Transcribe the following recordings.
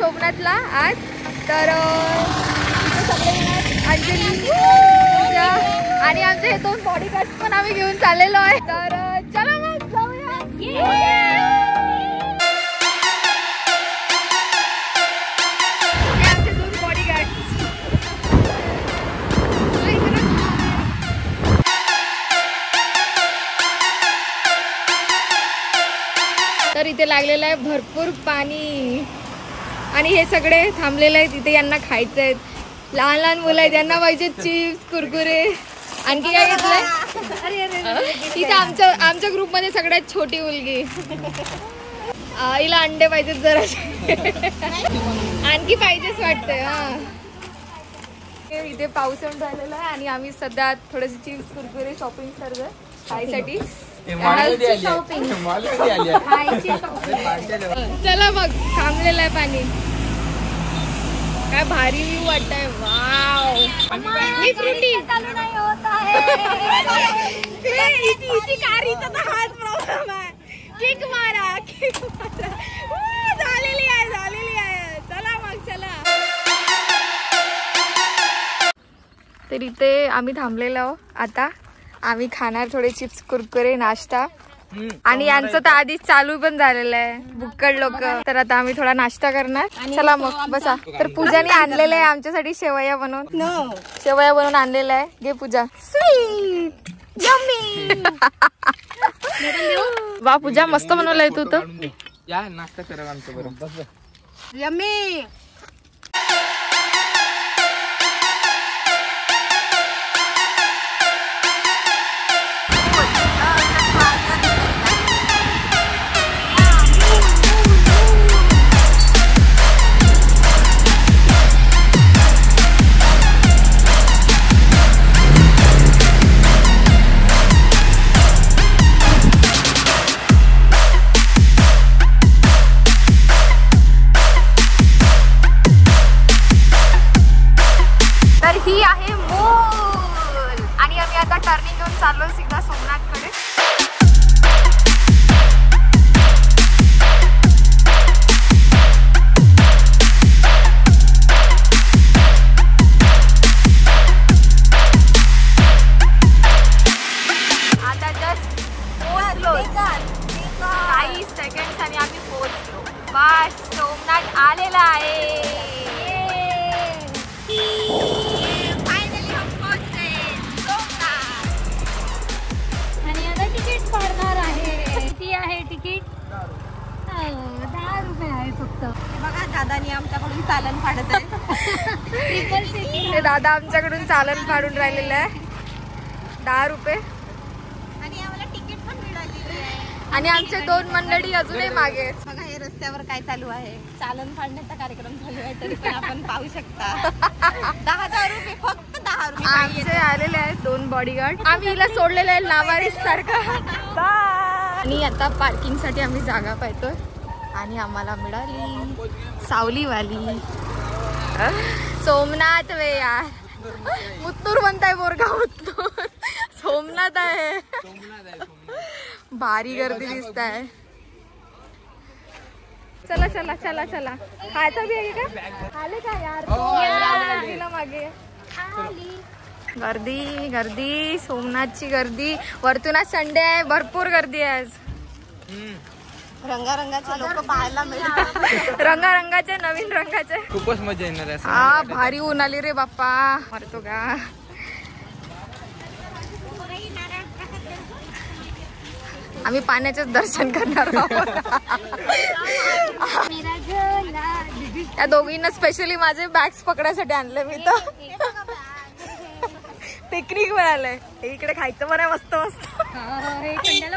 सोमनाथला आज. तर अंजली, पूजा आणि आमचे हे 2 बॉडीगार्ड पण आम्ही घेऊन चाललेलो आहे. तर चला मग जाऊया. आमचे 2 बॉडीगार्ड. तर इथे लागलेलं आहे भरपूर पाणी आणि हे सगळे थांबलेले आहेत इथे. यांना खायचं आहेत. लहान लहान मुलं आहेत, त्यांना पाहिजे चिप्स, कुरकुरे. आणखी काय घेतलंय इथे आमच्या ग्रुपमध्ये सगळ्यात छोटी मुलगी. हिला अंडे पाहिजेत जरा. आणखी पाहिजेच वाटतंय. हा इथे पाऊस येऊन राहिलेला आहे आणि आम्ही सध्या थोडेसे चिप्स, कुरकुरे शॉपिंग करतोय खायसाठी. चला मग थांबलेलं आहे पाणी. काय भारी व्ह्यू वाटतंय. वाव मी फ्रुटी चालू नाही होत आहे. हाच प्रॉब्लेम आहे. किक मारा, किक मारा. झालेली आहे. चला मग चला. तर इथे आम्ही थांबलेलो आहोत. आता आम्ही खाणार थोडे चिप्स, कुरकुरे, नाश्ता. आणि यांचं तर आधीच चालू पण झालेलं आहे बुक्कड लोक. तर आता आम्ही थोडा नाश्ता करणार. चला मग बसा. तर पूजाने आणलेलं आहे आमच्यासाठी शेवया बनवून आणलेलं आहे. घे पूजा. Sweet yummy. वा पूजा मस्त बनवलंय तू तर. या नाश्ता करा आमच्या बरोबर. यम्मी. ही आहे मूल आणि आम्ही आता टर्निंग घेऊन चाललो सीधा सोमनाथकडे. आता जस्ट पोहोचलो. काही सेकंड्स आणि आम्ही पोहोचलो. बस सोमनाथ आलेला आहे. तिकीट 10 रुपये आहे फक्त. बघा दादानी आमच्याकडून चालन फाडत आहे. दादा आमच्याकडून चालन फाडून राहिलेलं आहे. 10 रुपये आणि आम्हाला तिकीट पण मिळालेली आहे. आणि आमचे 2 मंडळी अजूनही मागे. बघा हे रस्त्यावर काय चालू आहे. चालन फाडण्याचा कार्यक्रम चालू आहे. तरी पण आपण पाहू शकता. 10 रुपये फक्त 10 रुपये आमचे आलेले आहेत 2 बॉडीगार्ड. आम्ही हिला सोडलेलं आहे लावारीस सारखं. आणि आता पार्किंग साठी आम्ही जागा पाहतोय आणि आम्हाला मिळाली सावलीवाली. सोमनाथ वे यार. मुत्तूर म्हणताय बोरगा. मुत्तूर सोमनाथ आहे. भारी गर्दी दिसत आहे. चला चला चला चला. खायचा बी आहे का? आले का यार मागे. गर्दी गर्दी सोमनाथची गर्दी. वरतून आज संडे आहे. भरपूर गर्दी आहे आज. रंगारंगाचे लोक पाहायला मिळतात. रंगारंगाचे नवीन रंगाचे. खूपच मजा येणार आहे. हा भारी ऊन आली रे बाप्पा. मरतो का. आम्ही पाण्याचेच दर्शन करणार आहोत. त्या दोघींना स्पेशली माझे बॅग्स पकडायसाठी आणले मी. तर पिकनिक मिळालंय. इकडे खायचं बरं मस्त मस्त.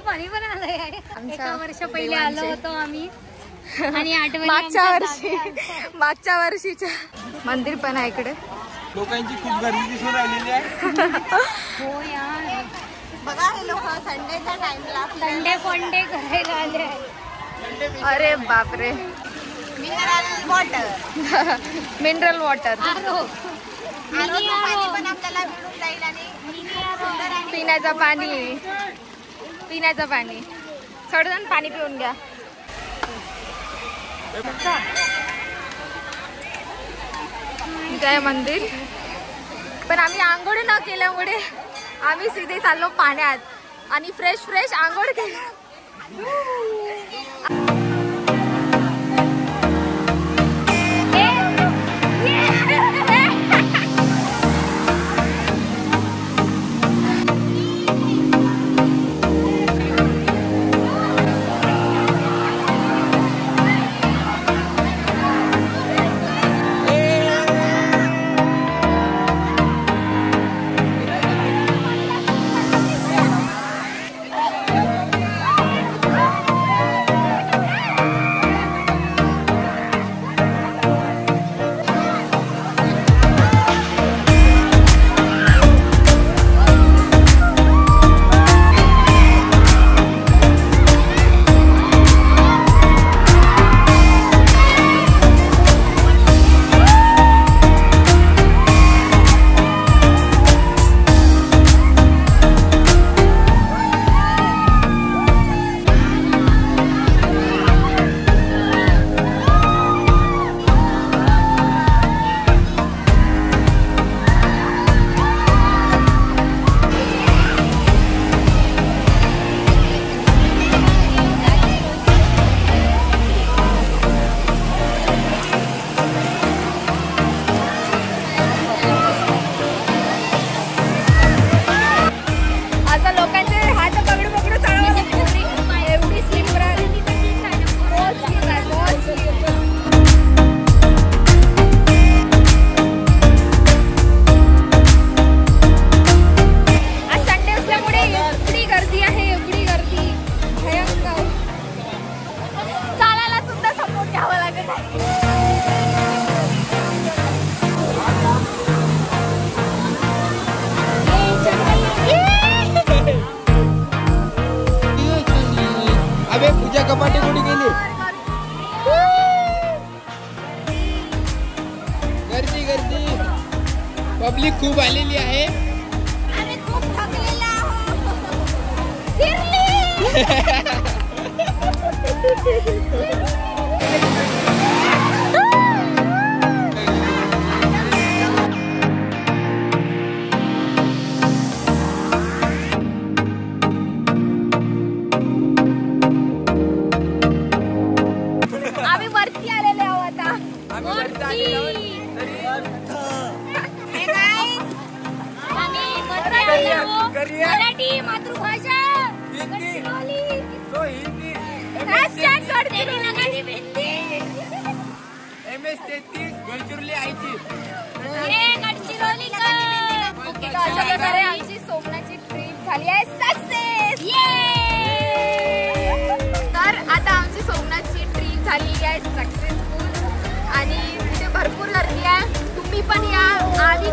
पाणी पण आलंय. 1 वर्ष पहिले आलो होतो आम्ही. आणि मागच्या वर्षीच्या मंदिर पण आहे इकडे. लोकांची खूप गर्दी दिसून राहिलेली आहे. हो यार. बघा हे लोक संडेच्या टाइमला संडे फंडे करायला आले. अरे बापरे. मिनरल वॉटर पण आपल्याला मिळून जाईल. आणि पिण्याचं पाणी थोडं पाणी पिऊन घ्या. प्रकारचं आहे मंदिर. पण आम्ही आंघोळ न केल्यामुळे आम्ही सीधे चाललो पाण्यात आणि फ्रेश आंघोळ केली. कपाटी कुठे गेली? गर्दी पब्लिक खूप आलेली आहे. आम्ही खूप थकलेलो आम्ही वरती आलेले आहोत आता. मराठी मातृभाषा MS33 गडचिरोली आईची. आमची सोमनाथची ट्रिप झाली आहे सक्सेस. तर आता आमची सोमनाथची ट्रिप झाली आहे सक्सेसफुल आणि तिथे भरपूर गर्दी आहे. तुम्ही पण या. आधी